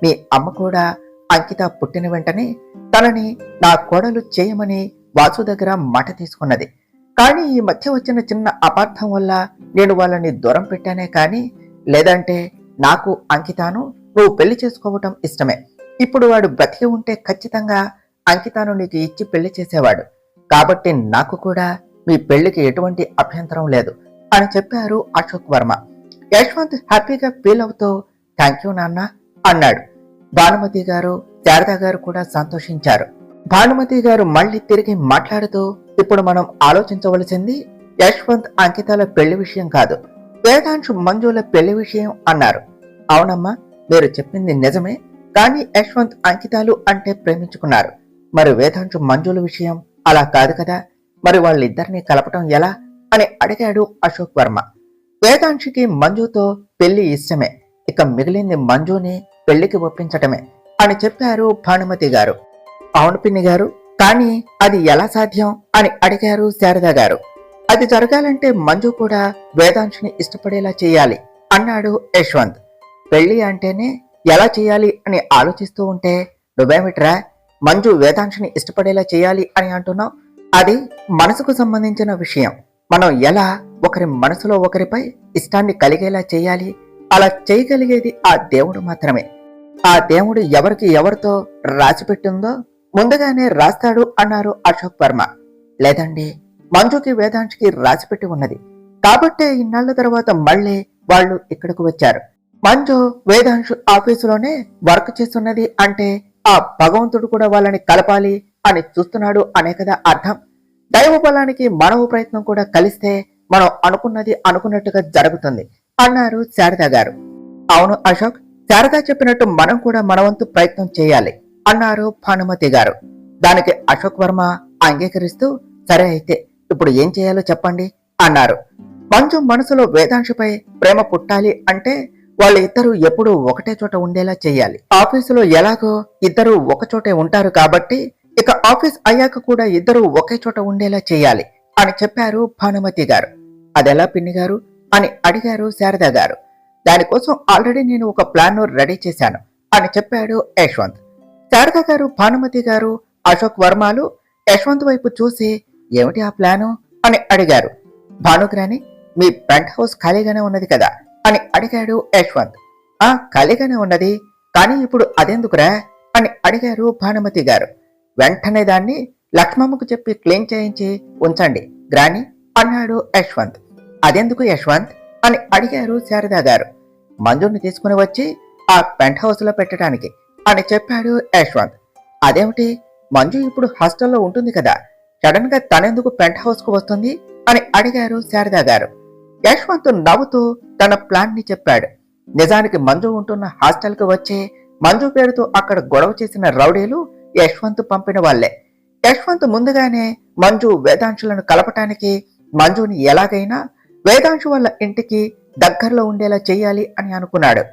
మీ అమ్మ కూడా అంకిత పుట్టిన వెంటనే తనని నా కోడలు చేయమని వాసు దగ్గర మాట తీసుకున్నది. కానీ ఈ మధ్య వచ్చిన చిన్న అపార్థం వల్ల నేను వాళ్ళని దూరం పెట్టానే కానీ, లేదంటే నాకు అంకితాను నువ్వు పెళ్లి చేసుకోవటం ఇష్టమే. ఇప్పుడు వాడు బ్రతికి ఉంటే ఖచ్చితంగా అంకితాను నీకు ఇచ్చి పెళ్లి చేసేవాడు, కాబట్టి నాకు కూడా మీ పెళ్లికి ఎటువంటి అభ్యంతరం లేదు అని చెప్పారు అశోక్ వర్మ. యశ్వంత్ హ్యాపీగా ఫీల్ అవుతూ, థ్యాంక్ యూ నాన్న అన్నాడు. భానుమతి గారు శారదా గారు కూడా సంతోషించారు. భానుమతి గారు మళ్ళీ తిరిగి మాట్లాడుతూ, ఇప్పుడు మనం ఆలోచించవలసింది యశ్వంత్ అంకితాల పెళ్లి విషయం కాదు, వేదాంశు మంజుల పెళ్లి విషయం అన్నారు. అవునమ్మా, మీరు చెప్పింది నిజమే, కానీ యశ్వంత్ అంకితాలు అంటే ప్రేమించుకున్నారు. మరి వేదాంశు మంజుల విషయం అలా కాదు కదా, మరి వాళ్ళిద్దరిని కలపటం ఎలా అని అడిగాడు అశోక్ వర్మ. వేదాంశుకి మంజుతో పెళ్లి ఇష్టమే, ఇక మిగిలింది మంజుని పెళ్లికి ఒప్పించటమే అని చెప్పారు భానుమతి గారు. అవును పిన్ని గారు, కానీ అది ఎలా సాధ్యం అని అడిగారు శారదా గారు. అది జరగాలంటే మంజు కూడా వేదాంశుని ఇష్టపడేలా చేయాలి అన్నాడు యశ్వంత్. పెళ్లి అంటేనే ఎలా చేయాలి అని ఆలోచిస్తూ ఉంటే నువ్వేమిట్రా మంజు వేదాంశుని ఇష్టపడేలా చేయాలి అని అంటున్నావు? అది మనసుకు సంబంధించిన విషయం. మనం ఎలా ఒకరి మనసులో ఒకరిపై ఇష్టాన్ని కలిగేలా చేయాలి, అలా చేయగలిగేది ఆ దేవుడు మాత్రమే. ఆ దేవుడు ఎవరికి ఎవరితో రాసిపెట్టిందో ముందుగానే రాస్తాడు అన్నారు అశోక్ వర్మ. లేదండి, మంజుకి వేదాంశుకి రాసిపెట్టి ఉన్నది కాబట్టే ఇన్నాళ్ల తర్వాత మళ్ళీ వాళ్ళు ఇక్కడికి వచ్చారు. మంజు వేదాంశు ఆఫీసులోనే వర్క్ చేస్తున్నది అంటే ఆ భగవంతుడు కూడా వాళ్ళని కలపాలి అని చూస్తున్నాడు అనే కదా అర్థం. దైవ బలానికి మానవ ప్రయత్నం కూడా కలిస్తే మనం అనుకున్నది అనుకున్నట్టుగా జరుగుతుంది అన్నారు శారదా గారు. అవును అశోక్, శారద చెప్పినట్టు మనం కూడా మనవంతు ప్రయత్నం చేయాలి అన్నారు భానుమతి గారు. దానికి అశోక్ వర్మ అంగీకరిస్తూ సరే అయితే ఇప్పుడు ఏం చేయాలో చెప్పండి అన్నారు. మంజు మనసులో వేదాంశపై ప్రేమ పుట్టాలి అంటే వాళ్ళు ఇద్దరు ఎప్పుడూ ఒకటే చోట ఉండేలా చేయాలి. ఆఫీసులో ఎలాగో ఇద్దరు ఒకచోటే ఉంటారు కాబట్టి ఇక ఆఫీస్ అయ్యాక కూడా ఇద్దరు ఒకే చోట ఉండేలా చేయాలి అని చెప్పారు భానుమతి గారు. అదెలా పిన్ని గారు అని అడిగారు శారద గారు. దానికోసం ఆల్రెడీ నేను ఒక ప్లాన్ రెడీ చేశాను అని చెప్పాడు యశ్వంత్. శారద గారు, భానుమతి గారు, అశోక్ వర్మలు యశ్వంత్ వైపు చూసి ఏమిటి ఆ ప్లాను అని అడిగారు. భానుగ్రాని, మీ పెంట్ హౌస్ ఖాళీగానే ఉన్నది కదా అని అడిగాడు యశ్వంత్. ఖాళీగానే ఉన్నది, కానీ ఇప్పుడు అదెందుకురా అని అడిగారు భానుమతి గారు. వెంటనే దాన్ని లక్ష్మమ్మకు చెప్పి క్లీన్ చేయించి ఉంచండి గ్రాని అన్నాడు యశ్వంత్. అదెందుకు యశ్వంత్ అని అడిగారు శారద గారు. మంజుని తీసుకుని వచ్చి ఆ పెంట్ హౌస్ లో పెట్టడానికి అని చెప్పాడు యశ్వంత్. అదేమిటి, మంజు ఇప్పుడు హాస్టల్లో ఉంటుంది కదా, సడన్ గా తనెందుకు పెంట్ హౌస్ కు వస్తుంది అని అడిగారు శారద గారు. యశ్వంత్ నవ్వుతూ తన ప్లాన్ ని చెప్పాడు. నిజానికి మంజు ఉంటున్న హాస్టల్ కు వచ్చి మంజు పేరుతో అక్కడ గొడవ చేసిన రౌడీలు యశ్వంత్ పంపిన వాళ్లే. యశ్వంత్ ముందుగానే మంజు వేదాంశులను కలపటానికి మంజుని ఎలాగైనా వేదాంశు వాళ్ళ ఇంటికి దగ్గరలో ఉండేలా చెయ్యాలి అని అనుకున్నాడు.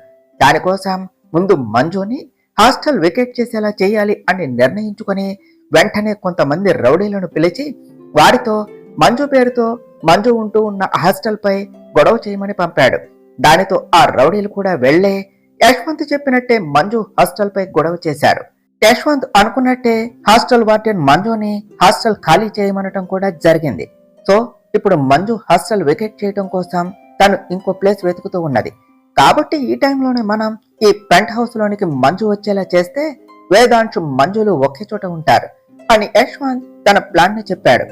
దానికోసం ముందు మంజుని హాస్టల్ వికెట్ చేసేలా చేయాలి అని నిర్ణయించుకుని వెంటనే కొంతమంది రౌడీలను పిలిచి వారితో మంజు పేరుతో మంజు ఉంటూ ఉన్న హాస్టల్ పై గొడవ చేయమని పంపాడు. దానితో ఆ రౌడీలు కూడా వెళ్లే యశ్వంత్ చెప్పినట్టే మంజు హాస్టల్ పై గొడవ చేశారు. యశ్వంత్ అనుకున్నట్టే హాస్టల్ వార్డెన్ మంజుని హాస్టల్ ఖాళీ చేయమనటం కూడా జరిగింది. సో ఇప్పుడు మంజు హాస్టల్ వికెట్ చేయడం కోసం తను ఇంకో ప్లేస్ వెతుకుతూ ఉన్నది. కాబట్టి ఈ టైంలోనే మనం ఈ పెంట్ హౌస్ లోనికి మంజు వచ్చేలా చేస్తే వేదాంశు మంజులు ఒకే చోట ఉంటారు అని యశ్వంత్ తన ప్లాన్ ని చెప్పాడు.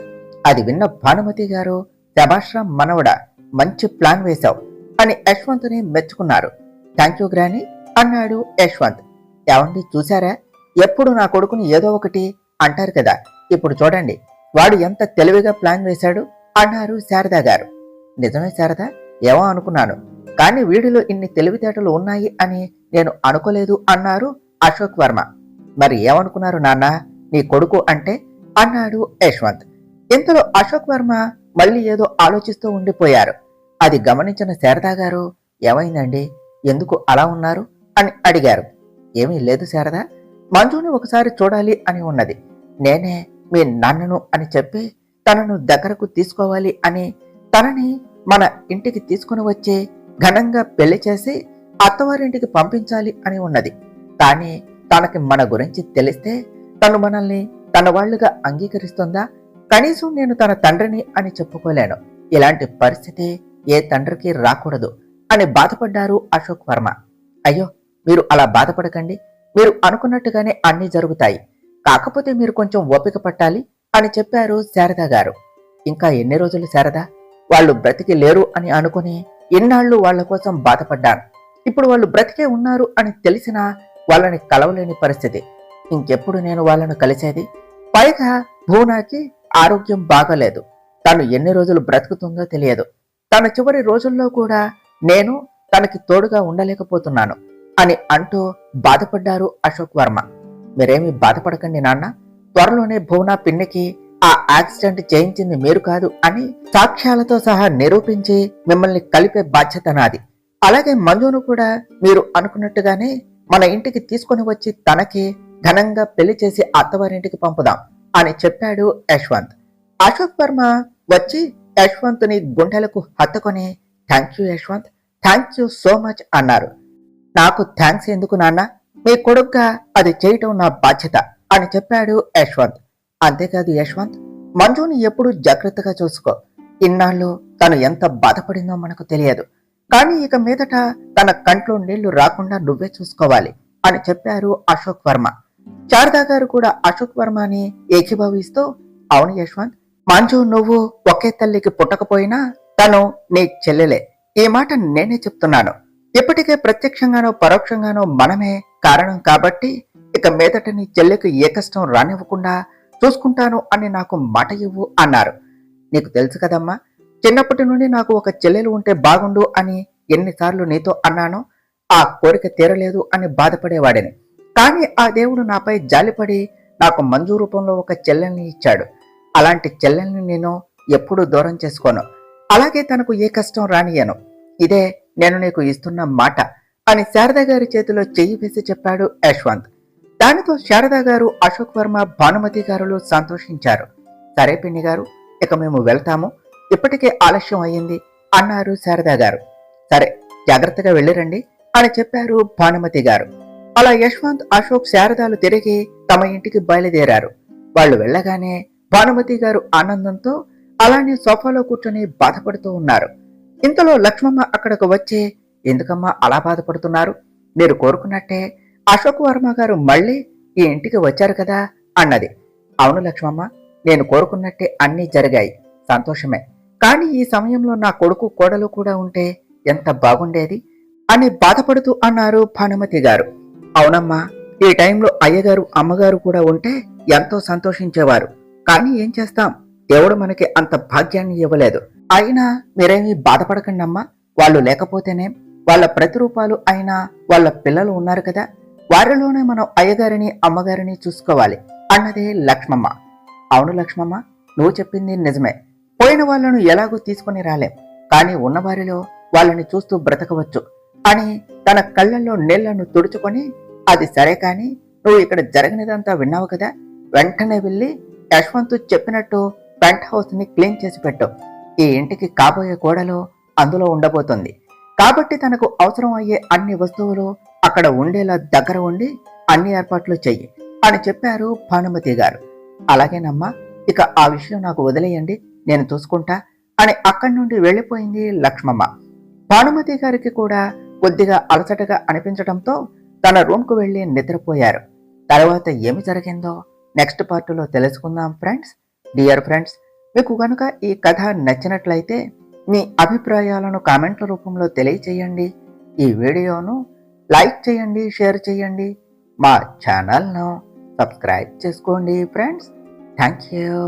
అది విన్న భానుమతి గారు, శభాశ్రం మనవడా, మంచి ప్లాన్ వేశావు అని యశ్వంత్ ని మెచ్చుకున్నారు. థ్యాంక్ యూ గ్రాని అన్నాడు యశ్వంత్. ఏమండి చూశారా, ఎప్పుడు నా కొడుకుని ఏదో ఒకటి అంటారు కదా, ఇప్పుడు చూడండి వాడు ఎంత తెలివిగా ప్లాన్ వేశాడు అన్నారు శారద గారు. నిజమే శారద, ఏమో అనుకున్నాను, కానీ వీడిలో ఇన్ని తెలివితేటలు ఉన్నాయి అని నేను అనుకోలేదు అన్నారు అశోక్ వర్మ. మరి ఏమనుకున్నారు నాన్న నీ కొడుకు అంటే అన్నాడు యశ్వంత్. ఇంతలో అశోక్ వర్మ మళ్ళీ ఏదో ఆలోచిస్తూ ఉండిపోయారు. అది గమనించిన శారద గారు, ఏమైందండి, ఎందుకు అలా ఉన్నారు అని అడిగారు. ఏమీ లేదు శారద, మంజుని ఒకసారి చూడాలి అని ఉన్నది. నేనే మీ నాన్నను అని చెప్పి తనను దగ్గరకు తీసుకోవాలి అని తనని మన ఇంటికి తీసుకుని వచ్చి ఘనంగా పెళ్లి చేసి అత్తవారింటికి పంపించాలి అని ఉన్నది. కానీ తనకి మన గురించి తెలిస్తే తను మనల్ని తన వాళ్ళుగా అంగీకరిస్తుందా? కనీసం నేను తన తండ్రిని అని చెప్పుకోలేను. ఇలాంటి పరిస్థితి ఏ తండ్రికి రాకూడదు అని బాధపడ్డారు అశోక్ వర్మ. అయ్యో మీరు అలా బాధపడకండి, మీరు అనుకున్నట్టుగానే అన్నీ జరుగుతాయి, కాకపోతే మీరు కొంచెం ఓపిక పట్టాలి అని చెప్పారు శారద గారు. ఇంకా ఎన్ని రోజులు శారద, వాళ్ళు బ్రతికి లేరు అని అనుకుని ఇన్నాళ్ళు వాళ్ల కోసం బాధపడ్డాను. ఇప్పుడు వాళ్ళు బ్రతికే ఉన్నారు అని తెలిసినా వాళ్ళని కలవలేని పరిస్థితి. ఇంకెప్పుడు నేను వాళ్ళను కలిసేది? పైగా భువనాకి ఆరోగ్యం బాగలేదు, తను ఎన్ని రోజులు బ్రతుకుతుందో తెలియదు. తన చివరి రోజుల్లో కూడా నేను తనకి తోడుగా ఉండలేకపోతున్నాను అని అంటూ బాధపడ్డారు అశోక్ వర్మ. మీరేమీ బాధపడకండి నాన్న, త్వరలోనే భువన పిన్నికి ఆ యాక్సిడెంట్ చేయించింది మీరు కాదు అని సాక్ష్యాలతో సహా నిరూపించి మిమ్మల్ని కలిపే బాధ్యత నాది. అలాగే మంజును కూడా మీరు అనుకున్నట్టుగానే మన ఇంటికి తీసుకుని వచ్చి తనకి ఘనంగా పెళ్లి చేసి అత్తవారింటికి పంపుదాం అని చెప్పాడు యశ్వంత్. అశోక్ వర్మ వచ్చి యశ్వంత్ని గుండెలకు హత్తుకొని thank you Yashwant, thank you so much అన్నారు. నాకు థ్యాంక్స్ ఎందుకు నాన్న, మీ కొడుగ్గా అది చేయటం నా బాధ్యత అని చెప్పాడు యశ్వంత్. అంతేకాదు యశ్వంత్, మంజుని ఎప్పుడు జాగ్రత్తగా చూసుకో. ఇన్నాళ్ళు తను ఎంత బాధపడిందో మనకు తెలియదు, కానీ ఇక మీదట తన కంట్లో నీళ్లు రాకుండా నువ్వే చూసుకోవాలి అని చెప్పారు అశోక్ వర్మ. శారదా గారు కూడా అశోక్ వర్మని ఏకీభవిస్తూ అవును యశ్వంత్, మంజు నువ్వు ఒకే తల్లికి పుట్టకపోయినా తను నీ చెల్లెలే. ఈ మాట నేనే చెప్తున్నాను. ఇప్పటికే ప్రత్యక్షంగానో పరోక్షంగానో మనమే కారణం కాబట్టి ఇక మీదట నీ చెల్లెకు ఏ కష్టం రానివ్వకుండా చూసుకుంటాను అని నాకు మాట ఇవ్వు అన్నారు. నీకు తెలుసు కదమ్మా, చిన్నప్పటి నుండి నాకు ఒక చెల్లెలు ఉంటే బాగుండు అని ఎన్నిసార్లు నీతో అన్నాను. ఆ కోరిక తీరలేదు అని బాధపడేవాడిని. కానీ ఆ దేవుడు నాపై జాలిపడి నాకు మంజు రూపంలో ఒక చెల్లెల్ని ఇచ్చాడు. అలాంటి చెల్లెల్ని నేను ఎప్పుడూ దూరం చేసుకోను. అలాగే తనకు ఏ కష్టం రానియను. ఇదే నేను నీకు ఇస్తున్న మాట అని శారద గారి చేతిలో చెయ్యి వేసి చెప్పాడు యశ్వంత్. దానితో శారద గారు, అశోక్ వర్మ, భానుమతి గారులు సంతోషించారు. సరే పిన్ని గారు, ఇక మేము వెళ్తాము, ఇప్పటికే ఆలస్యం అయ్యింది అన్నారు శారద గారు. సరే, జాగ్రత్తగా వెళ్ళిరండి అని చెప్పారు భానుమతి గారు. అలా యశ్వంత్, అశోక్, శారదాలు తిరిగి తమ ఇంటికి బయలుదేరారు. వాళ్ళు వెళ్ళగానే భానుమతి గారు ఆనందంతో అలానే సోఫాలో కూర్చొని బాధపడుతూ ఉన్నారు. ఇంతలో లక్ష్మమ్మ అక్కడకు వచ్చి, ఎందుకమ్మా అలా బాధపడుతున్నారు? మీరు కోరుకున్నట్టే అశోక్ వర్మ గారు మళ్ళీ ఈ ఇంటికి వచ్చారు కదా అన్నది. అవును లక్ష్మమ్మ, నేను కోరుకున్నట్టే అన్నీ జరిగాయి, సంతోషమే. కానీ ఈ సమయంలో నా కొడుకు కోడలు కూడా ఉంటే ఎంత బాగుండేది అని బాధపడుతూ అన్నారు భానుమతి గారు. అవునమ్మా, ఈ టైంలో అయ్యగారు, అమ్మగారు కూడా ఉంటే ఎంతో సంతోషించేవారు. కానీ ఏం చేస్తాం, దేవుడు మనకి అంత భాగ్యాన్ని ఇవ్వలేదు. అయినా మీరేమీ బాధపడకండమ్మా, వాళ్ళు లేకపోతేనే వాళ్ళ ప్రతిరూపాలు అయినా వాళ్ళ పిల్లలు ఉన్నారు కదా, వారిలోనే మనం అయ్యగారిని, అమ్మగారిని చూసుకోవాలి అన్నదే లక్ష్మమ్మ. అవును లక్ష్మమ్మ, నువ్వు చెప్పింది నిజమే. పోయిన వాళ్ళను ఎలాగూ తీసుకుని రాలేం, కానీ ఉన్నవారిలో వాళ్ళని చూస్తూ బ్రతకవచ్చు అని తన కళ్ళల్లో నీళ్లను తుడుచుకొని, అది సరే కానీ నువ్వు ఇక్కడ జరగనిదంతా విన్నావు కదా, వెంటనే వెళ్ళి యశ్వంత్ చెప్పినట్టు పెంట్ హౌస్ ని క్లీన్ చేసి పెట్టు. ఈ ఇంటికి కాబోయే కోడలు అందులో ఉండబోతుంది కాబట్టి తనకు అవసరం అయ్యే అన్ని వస్తువులు అక్కడ ఉండేలా దగ్గర ఉండి అన్ని ఏర్పాట్లు చెయ్యి అని చెప్పారు భానుమతి గారు. అలాగేనమ్మా, ఇక ఆ విషయం నాకు వదిలేయండి, నేను చూసుకుంటా అని అక్కడి నుండి వెళ్ళిపోయింది లక్ష్మమ్మ. భానుమతి గారికి కూడా కొద్దిగా అలసటగా అనిపించడంతో తన రూమ్కు వెళ్ళి నిద్రపోయారు. తర్వాత ఏమి జరిగిందో నెక్స్ట్ పార్టులో తెలుసుకుందాం ఫ్రెండ్స్. డియర్ ఫ్రెండ్స్, మీకు కనుక ఈ కథ నచ్చినట్లయితే మీ అభిప్రాయాలను కామెంట్ల రూపంలో తెలియచేయండి. ఈ వీడియోను లైక్ చేయండి, షేర్ చేయండి, మా ఛానల్ను సబ్స్క్రైబ్ చేసుకోండి ఫ్రెండ్స్. Thank you.